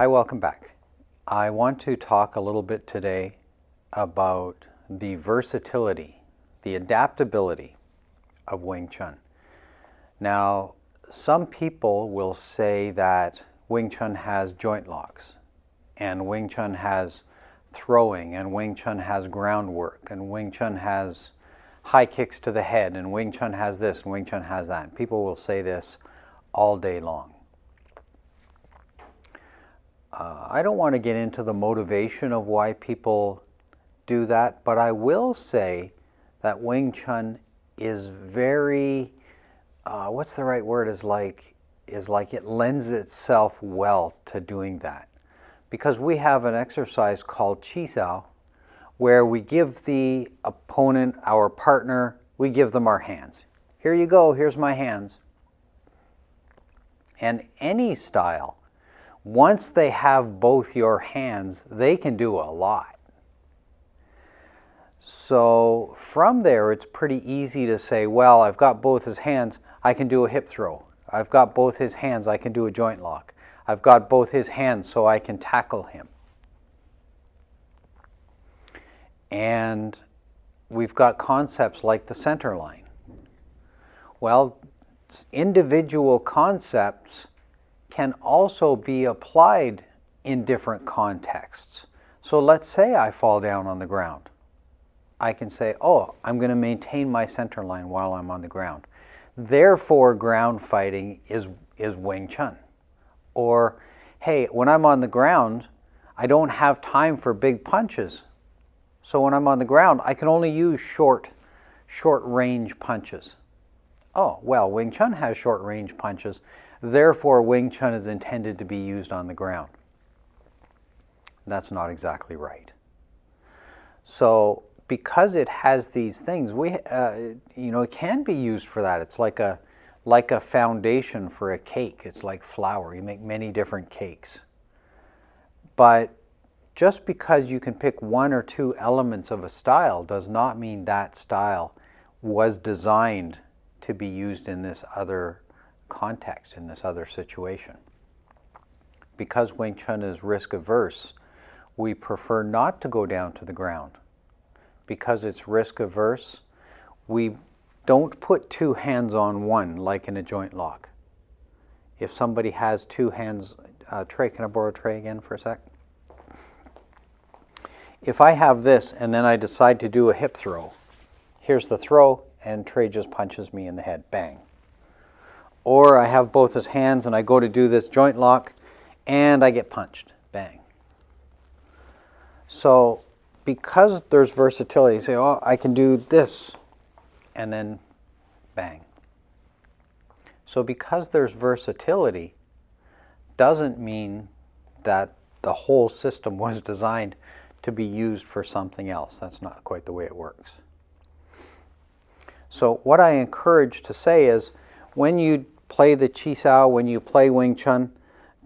welcome back. I want to talk a little bit today about the versatility, the adaptability of Wing Chun. Now, some people will say that Wing Chun has joint locks, and Wing Chun has throwing, and Wing Chun has groundwork, and Wing Chun has high kicks to the head, and Wing Chun has this, and Wing Chun has that. People will say this all day long. I don't want to get into the motivation of why people do that, but I will say that Wing Chun is very, what's the right word, is like it lends itself well to doing that. Because we have an exercise called Chisel, where we give the opponent, our partner, we give them our hands. Here you go, here's my hands. And any style, once they have both your hands, they can do a lot. So from there, it's pretty easy to say, well, I've got both his hands, I can do a hip throw. I've got both his hands, I can do a joint lock. I've got both his hands, so I can tackle him. And we've got concepts like the center line. Well, individual concepts can also be applied in different contexts. So let's say I fall down on the ground. I can say, oh, I'm going to maintain my center line while I'm on the ground. Therefore, ground fighting is Wing Chun. Or, hey, when I'm on the ground, I don't have time for big punches. So when I'm on the ground, I can only use short range punches. Oh, well, Wing Chun has short range punches. Therefore, Wing Chun is intended to be used on the ground. That's not exactly right. So because it has these things, it can be used for that. It's like a foundation for a cake. It's like flour. You make many different cakes. But just because you can pick one or two elements of a style does not mean that style was designed to be used in this other context, in this other situation. Because Wing Chun is risk averse, we prefer not to go down to the ground. Because it's risk averse, we don't put two hands on one like in a joint lock. If somebody has two hands, Trey, can I borrow Trey again for a sec? If I have this and then I decide to do a hip throw, here's the throw and Trey just punches me in the head, bang. Or I have both his hands and I go to do this joint lock and I get punched, bang. So because there's versatility, you say, oh, I can do this and then bang. So because there's versatility doesn't mean that the whole system was designed to be used for something else. That's not quite the way it works. So what I encourage to say is, when you play the Chisel, when you play Wing Chun,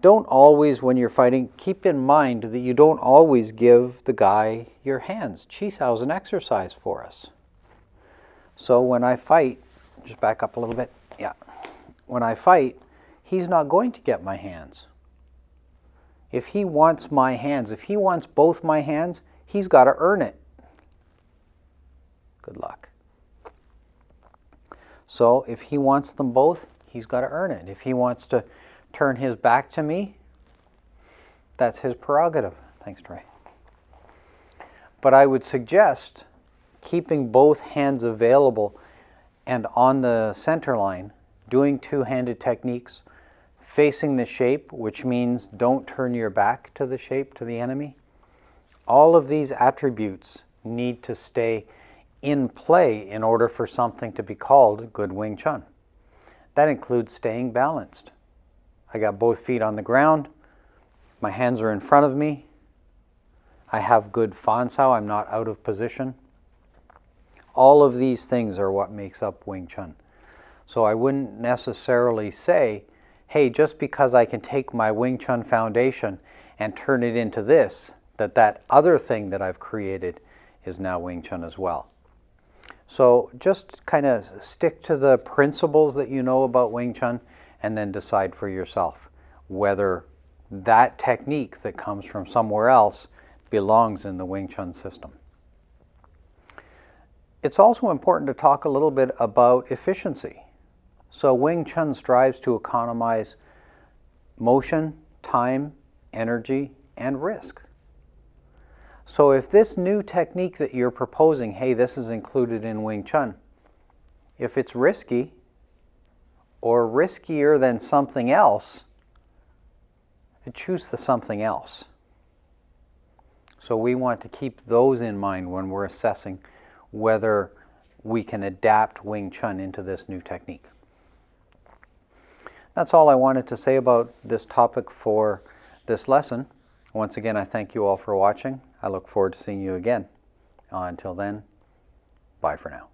don't always, when you're fighting, keep in mind that you don't always give the guy your hands. Chisel is an exercise for us. So when I fight, just back up a little bit, yeah. When I fight, he's not going to get my hands. If he wants my hands, if he wants both my hands, he's got to earn it. Good luck. So if he wants them both, he's got to earn it. If he wants to turn his back to me, that's his prerogative. Thanks, Trey. But I would suggest keeping both hands available and on the center line, doing two-handed techniques, facing the shape, which means don't turn your back to the shape, to the enemy. All of these attributes need to stay in play in order for something to be called good Wing Chun. That includes staying balanced. I got both feet on the ground, my hands are in front of me, I have good fan sao, I'm not out of position. All of these things are what makes up Wing Chun. So I wouldn't necessarily say, hey, just because I can take my Wing Chun foundation and turn it into this, that other thing that I've created is now Wing Chun as well. So just kind of stick to the principles that you know about Wing Chun and then decide for yourself whether that technique that comes from somewhere else belongs in the Wing Chun system. It's also important to talk a little bit about efficiency. So Wing Chun strives to economize motion, time, energy, and risk. So if this new technique that you're proposing, hey, this is included in Wing Chun, if it's risky or riskier than something else, choose the something else. So we want to keep those in mind when we're assessing whether we can adapt Wing Chun into this new technique. That's all I wanted to say about this topic for this lesson. Once again, I thank you all for watching. I look forward to seeing you again. Until then, bye for now.